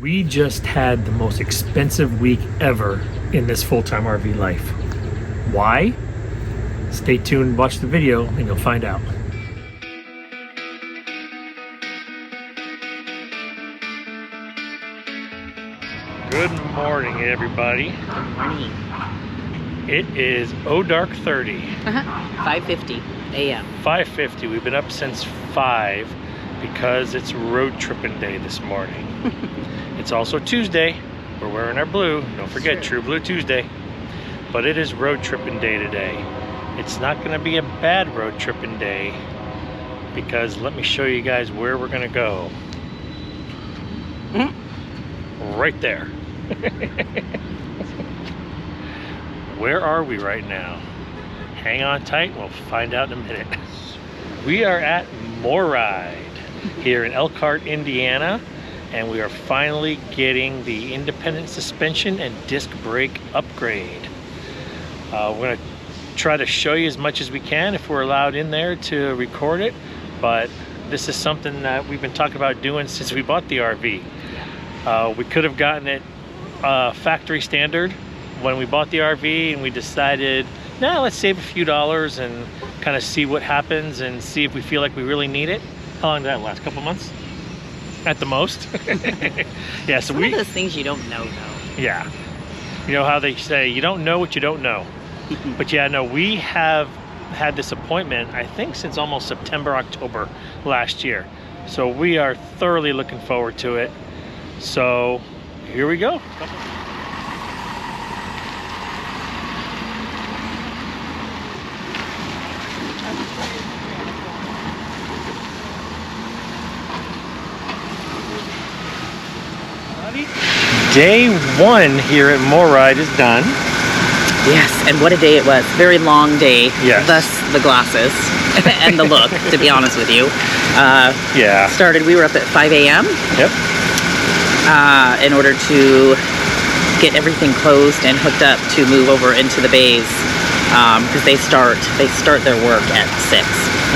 We just had the most expensive week ever in this full-time RV life. Why? Stay tuned, watch the video, and you'll find out. Good morning, everybody. Good morning. It is dark 30. 5:50 a.m. 5:50. We've been up since 5 because it's road tripping day this morning. It's also Tuesday. We're wearing our blue. Don't forget, True Blue Tuesday. But it is road tripping day today. It's not going to be a bad road tripping day because let me show you guys where we're going to go. Right there. Where are we right now? Hang on tight, we'll find out in a minute. We are at MorRyde here in Elkhart, Indiana, and we are finally getting the independent suspension and disc brake upgrade. We're going to try to show you as much as we can if we're allowed in there to record it, but this is something that we've been talking about doing since we bought the RV. We could have gotten it factory standard when we bought the RV, and we decided, nah, let's save a few dollars and kind of see what happens and see if we feel like we really need it. How long did that last? Couple months? At the most? Yeah, so One of those things you don't know, though. Yeah. You know how they say, you don't know what you don't know. But yeah, no, we have had this appointment, I think, since almost September, October last year. So we are thoroughly looking forward to it. So here we go. Day one here at MorRyde is done. Yes, and what a day it was. Very long day. Yes. Thus the glasses and the look, to be honest with you. Yeah. We were up at 5 a.m. Yep. In order to get everything closed and hooked up to move over into the bays. Because they start their work at 6.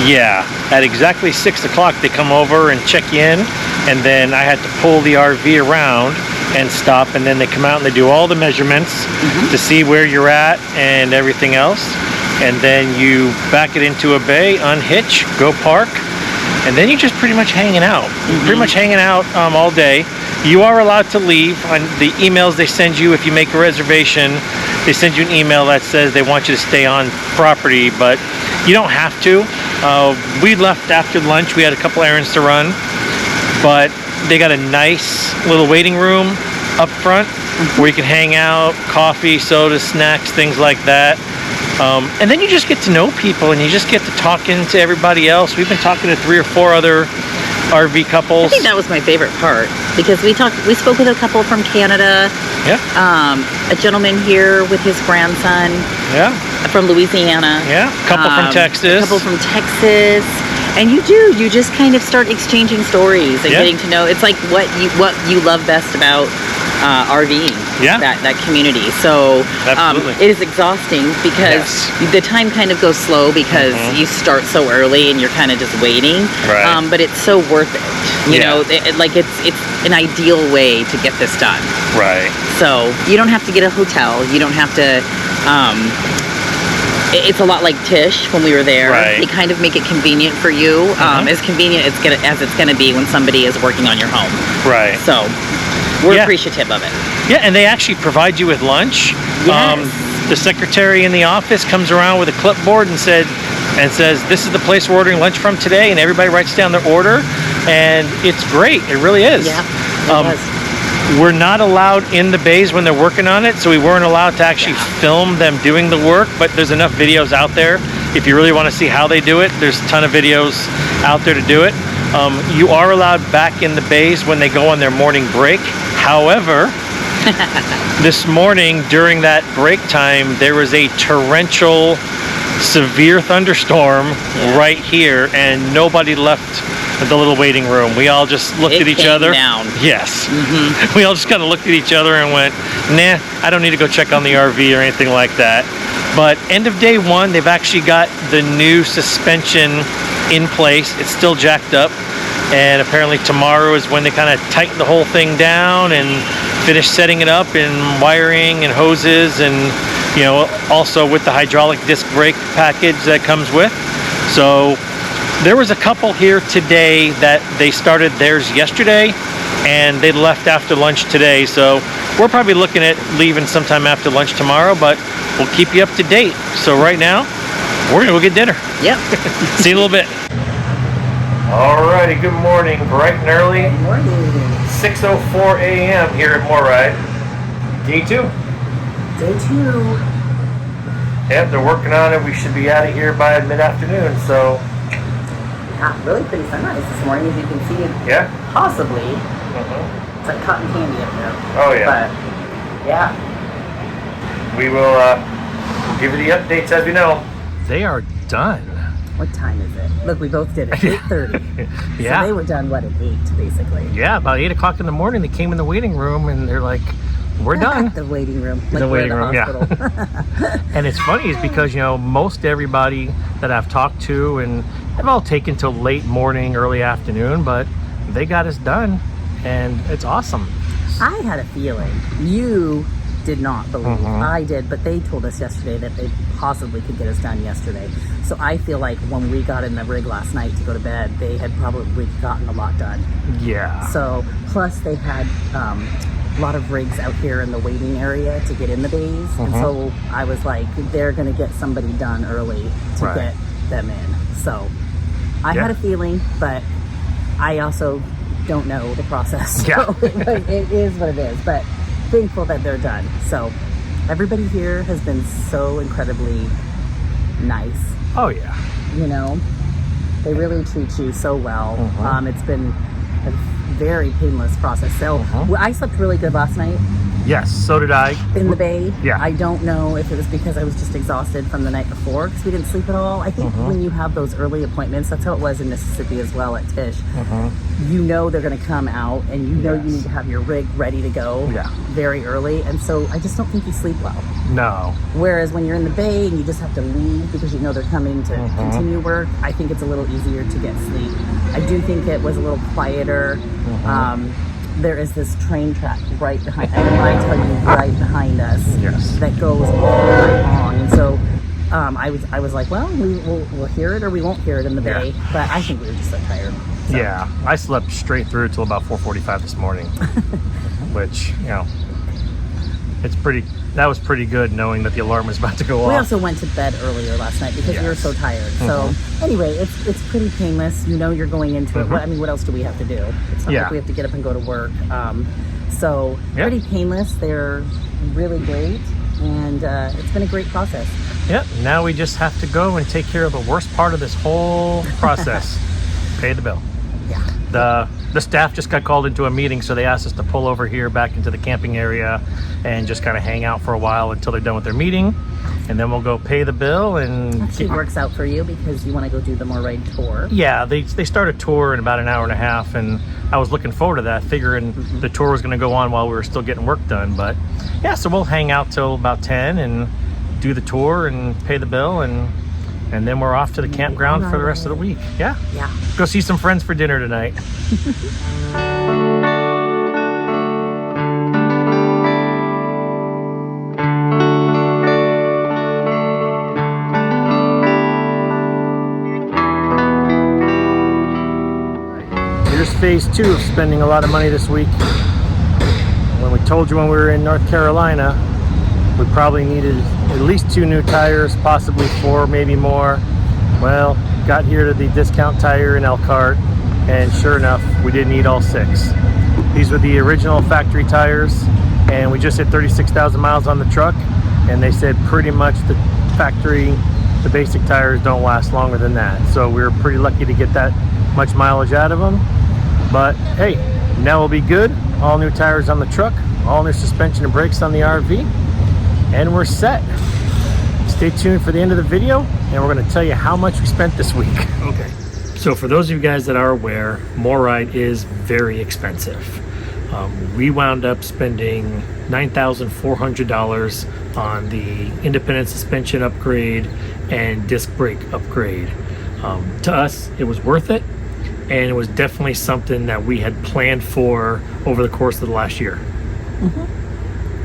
Yeah, at exactly 6 o'clock they come over and check you in, and then I had to pull the RV around and stop, and then they come out and they do all the measurements to see where you're at and everything else, and then you back it into a bay, unhitch, go park, and then you're just pretty much hanging out. Pretty much hanging out all day. You are allowed to leave. On the emails they send you, if you make a reservation, they send you an email that says they want you to stay on property, but you don't have to. We left after lunch. We had a couple errands to run, but they got a nice little waiting room up front where you can hang out, coffee, soda, snacks, things like that. And then you just get to know people and you just get to talking to everybody else. We've been talking to 3 or 4 other RV couples. I think that was my favorite part because we spoke with a couple from Canada. Yeah. A gentleman here with his grandson. Yeah. From Louisiana. Yeah. A couple from Texas. A couple from Texas. And you just kind of start exchanging stories and getting to know. It's like what you love best about RVing. Yeah. That community. So it is exhausting because the time kind of goes slow because you start so early and you're kind of just waiting. Right. But it's so worth it. You know, it's an ideal way to get this done. Right. So you don't have to get a hotel. You don't have to. It's a lot like Tish when we were there. Right. They kind of make it convenient for you, as convenient as it's going to be when somebody is working on your home. Right. So we're appreciative of it. Yeah, and they actually provide you with lunch. Yes. The secretary in the office comes around with a clipboard and says, "This is the place we're ordering lunch from today," and everybody writes down their order, and it's great. It really is. Yeah. It was. We're not allowed in the bays when they're working on it, so we weren't allowed to actually film them doing the work, but there's enough videos out there. If you really want to see how they do it, there's a ton of videos out there to do it. You are allowed back in the bays when they go on their morning break. However, this morning during that break time, there was a torrential, severe thunderstorm right here, and nobody left the little waiting room. We all just looked at each other. Down. Yes. We all just kind of looked at each other and went, nah, I don't need to go check on the RV or anything like that. But end of day one, they've actually got the new suspension in place. It's still jacked up. and apparently tomorrow is when they kind of tighten the whole thing down and finish setting it up and wiring and hoses, and you know, also with the hydraulic disc brake package that comes with. So there was a couple here today that they started theirs yesterday and they left after lunch today, so we're probably looking at leaving sometime after lunch tomorrow, but we'll keep you up to date. So right now we're gonna go get dinner. Yep. See you in a little bit. Alrighty, good morning, bright and early. Good morning. 6:04 a.m. here at MorRyde. Day 2. Day 2. Yep, they're working on it. We should be out of here by mid-afternoon, so. Yeah, really pretty sunrise this morning, as you can see. Yeah? Possibly. It's like cotton candy up there. Oh, yeah. But, yeah. We will give you the updates as we know. They are done. What time is it? Look, we both did it. 8:30. Yeah. So they were done, what, at 8, basically? Yeah, about 8 o'clock in the morning, they came in the waiting room and they're like, we're done. The waiting room. Like the waiting room, hospital. Yeah. And it's funny is because, you know, most everybody that I've talked to, and they've all taken till late morning, early afternoon, but they got us done and it's awesome. I had a feeling. You did not believe. I did, but they told us yesterday that they possibly could get us done yesterday. So I feel like when we got in the rig last night to go to bed, they had probably gotten a lot done. Yeah. So, plus they had a lot of rigs out here in the waiting area to get in the bays. And so I was like, they're going to get somebody done early to get them in. So I had a feeling, but I also don't know the process. Yeah. So it is what it is. But thankful that they're done. So everybody here has been so incredibly nice. Oh yeah. You know, they really treat you so well. It's been a very painless process. So I slept really good last night. Yes, so did I. In the bay. Yeah. I don't know if it was because I was just exhausted from the night before because we didn't sleep at all. I think when you have those early appointments, that's how it was in Mississippi as well at Tish. You know they're going to come out and you know you need to have your rig ready to go very early. And so I just don't think you sleep well. No. Whereas when you're in the bay and you just have to leave because you know they're coming to continue work, I think it's a little easier to get sleep. I do think it was a little quieter. There is this train track right behind, and when I tell you right behind us, that goes all night long. And so I was like, well, we'll hear it or we won't hear it in the bay. But I think we were just so tired. So. Yeah, I slept straight through till about 4:45 this morning, which, you know, that was pretty good knowing that the alarm was about to go off. We also went to bed earlier last night because we were so tired. So anyway, it's pretty painless. You know you're going into it. What else do we have to do? It's not like we have to get up and go to work. So pretty painless. They're really great. And it's been a great process. Yep, now we just have to go and take care of the worst part of this whole process. Pay the bill. Yeah. The staff just got called into a meeting, so they asked us to pull over here back into the camping area and just kind of hang out for a while until they're done with their meeting, and then we'll go pay the bill. And actually works out for you because you want to go do the MorRyde tour. Yeah, they start a tour in about an hour and a half, and I was looking forward to that, figuring the tour was going to go on while we were still getting work done. But yeah, so we'll hang out till about 10 and do the tour and pay the bill, and then we're off to the campground for the rest of the week. Yeah? Yeah. Go see some friends for dinner tonight. Here's phase 2 of spending a lot of money this week. When we told you when we were in North Carolina, we probably needed at least 2 new tires, possibly 4, maybe more. Well, got here to the discount tire in Elkhart, and sure enough, we didn't need all 6. These were the original factory tires, and we just hit 36,000 miles on the truck, and they said pretty much the basic tires don't last longer than that. So we were pretty lucky to get that much mileage out of them. But hey, now we'll be good. All new tires on the truck, all new suspension and brakes on the RV, and we're set. Stay tuned for the end of the video, and we're going to tell you how much we spent this week. Okay, so for those of you guys that are aware, MorRyde is very expensive. We wound up spending $9,400 on the independent suspension upgrade and disc brake upgrade. To us, it was worth it. and it was definitely something that we had planned for over the course of the last year.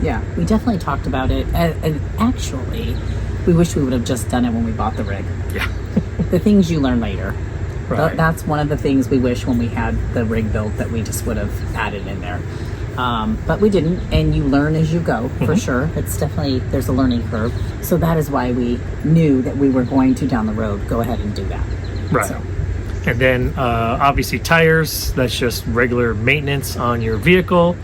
Yeah, we definitely talked about it, and actually we wish we would have just done it when we bought the rig. Yeah. The things you learn later. Right. That's one of the things we wish when we had the rig built that we just would have added in there. But we didn't, and you learn as you go, for sure. It's definitely, there's a learning curve. So that is why we knew that we were going to, down the road, go ahead and do that. Right. So. And then obviously tires, that's just regular maintenance on your vehicle.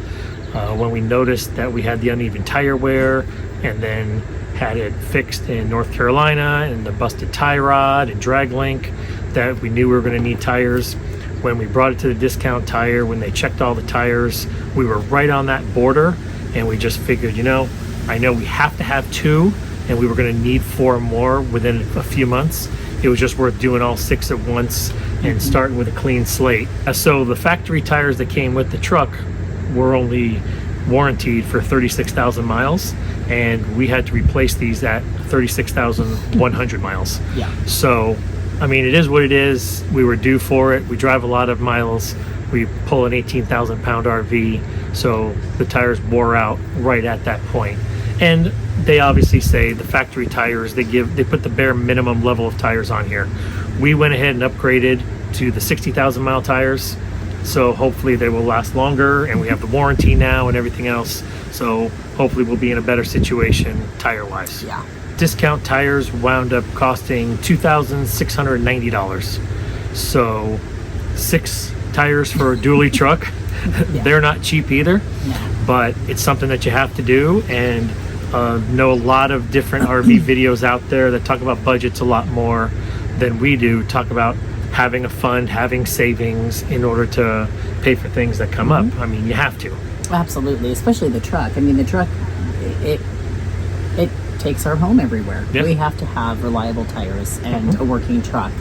When we noticed that we had the uneven tire wear, and then had it fixed in North Carolina, and the busted tie rod and drag link, that we knew we were going to need tires. When we brought it to the discount tire, when they checked all the tires, we were right on that border, and we just figured, you know, I know we have to have 2, and we were going to need 4 more within a few months. It was just worth doing all 6 at once and starting with a clean slate. So the factory tires that came with the truck were only warranted for 36,000 miles, and we had to replace these at 36,100 miles. Yeah. So, I mean, it is what it is. We were due for it. We drive a lot of miles. We pull an 18,000 pound RV, so the tires wore out right at that point. And they obviously say the factory tires, they put the bare minimum level of tires on here. We went ahead and upgraded to the 60,000 mile tires, so hopefully they will last longer, and we have the warranty now and everything else, so hopefully we'll be in a better situation tire wise. Yeah. Discount tires wound up costing $2,690. So 6 tires for a dually truck. Yeah. They're not cheap either, but it's something that you have to do. And know a lot of different RV videos out there that talk about budgets a lot more than we do, talk about having a fund, having savings in order to pay for things that come up. I mean, you have to. Absolutely, especially the truck. I mean, the truck, it takes our home everywhere. Yep. We have to have reliable tires and a working truck.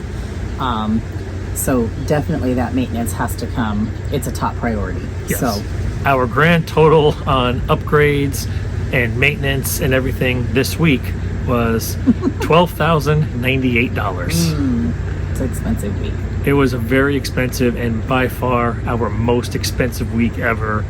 So definitely that maintenance has to come. It's a top priority. Yes. So our grand total on upgrades and maintenance and everything this week was $12,098. It's an expensive week. It was a very expensive, and by far our most expensive week ever,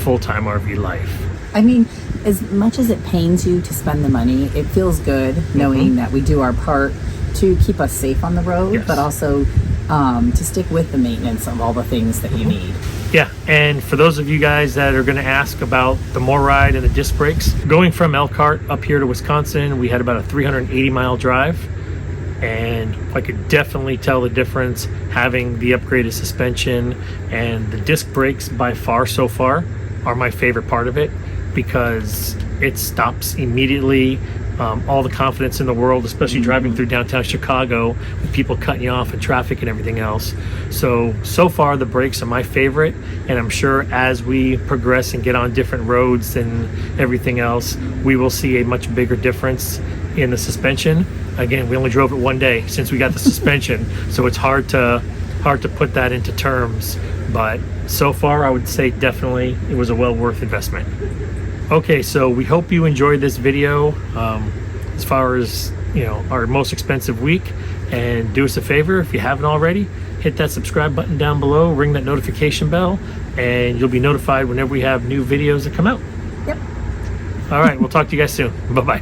full-time RV life. I mean, as much as it pains you to spend the money, it feels good knowing that we do our part to keep us safe on the road, Yes. but also to stick with the maintenance of all the things that you need. Yeah, and for those of you guys that are going to ask about the MorRyde and the disc brakes, going from Elkhart up here to Wisconsin, we had about a 380 mile drive, and I could definitely tell the difference having the upgraded suspension, and the disc brakes by far so far are my favorite part of it, because it stops immediately. All the confidence in the world, especially driving through downtown Chicago with people cutting you off and traffic and everything else. So far the brakes are my favorite, and I'm sure as we progress and get on different roads and everything else, we will see a much bigger difference in the suspension. Again, we only drove it one day since we got the suspension, so it's hard to put that into terms, but so far I would say definitely it was a well worth investment. Okay, so we hope you enjoyed this video as far as, you know, our most expensive week. And do us a favor, if you haven't already, hit that subscribe button down below, ring that notification bell, and you'll be notified whenever we have new videos that come out. Yep. All right, we'll talk to you guys soon. Bye-bye.